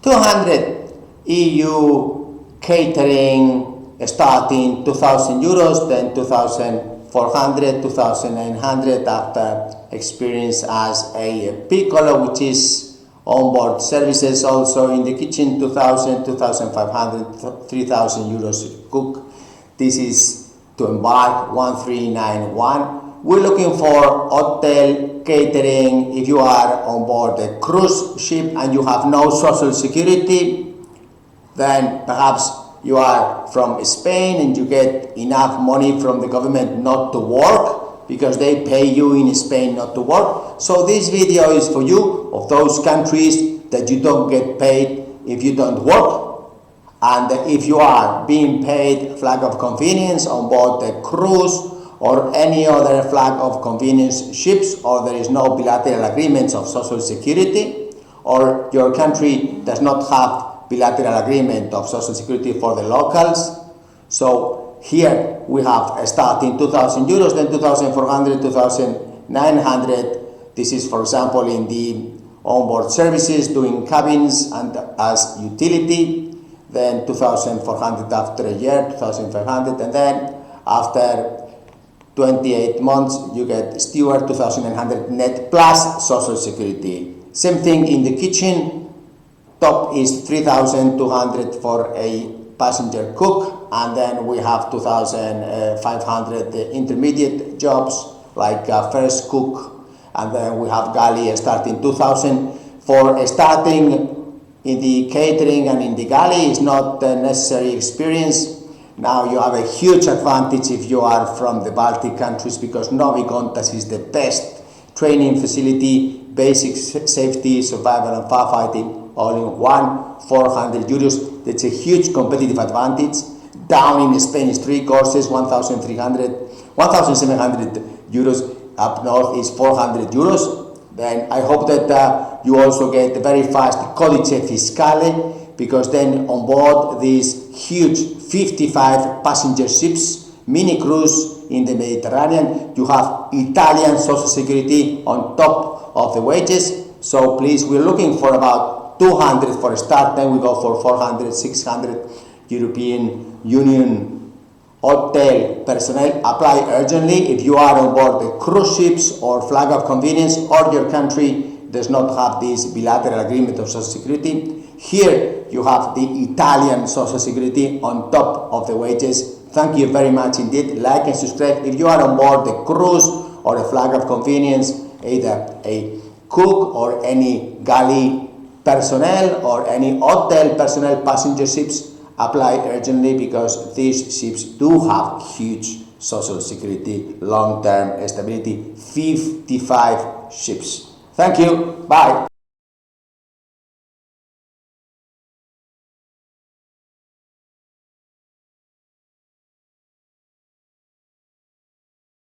200 EU catering starting 2,000 euros, then 2,400, 2,900 after experience as a piccolo, which is onboard services also in the kitchen, 2,000, 2,500, 3,000 euros cook. This is to embark 1391. We're looking for hotel catering. If you are on board a cruise ship and you have no social security, then perhaps you are from Spain and you get enough money from the government not to work because they pay you in Spain not to work. So this video is for you of those countries that you don't get paid if you don't work. And if you are being paid flag of convenience on board a cruise or any other flag of convenience ships, or there is no bilateral agreements of social security, or your country does not have bilateral agreement of social security for the locals. So here we have starting 2,000 euros, then 2,400, 2,900. This is, for example, in the onboard services, doing cabins and as utility, then 2,400 after a year, 2,500, and then after 28 months you get steward, 2,900 net plus social security. Same thing in the kitchen. Top is 3,200 for a passenger cook, and then we have 2,500 intermediate jobs like first cook, and then we have galley starting 2,000. For starting in the catering and in the galley is not the necessary experience. Now you have a huge advantage if you are from the Baltic countries, because Novi Kontas is the best training facility, basic safety, survival and firefighting, all in one, 400 euros. That's a huge competitive advantage. Down in Spain is 3 courses, 1,700 euros. Up north is 400 euros. Then I hope that you also get very fast Codice Fiscale, because then on board these huge 55 passenger ships, mini cruise in the Mediterranean, you have Italian social security on top of the wages. So please, we're looking for about 200 for a start, then we go for 400, 600. European Union hotel personnel, apply urgently if you are on board the cruise ships or flag of convenience, or your country does not have this bilateral agreement of social security. Here you have the Italian social security on top of the wages. Thank you very much indeed. Like and subscribe if you are on board the cruise or a flag of convenience, either a cook or any galley personnel or any hotel personnel passenger ships. Apply urgently, because these ships do have huge social security, long-term stability, 55 ships. Thank you. Bye.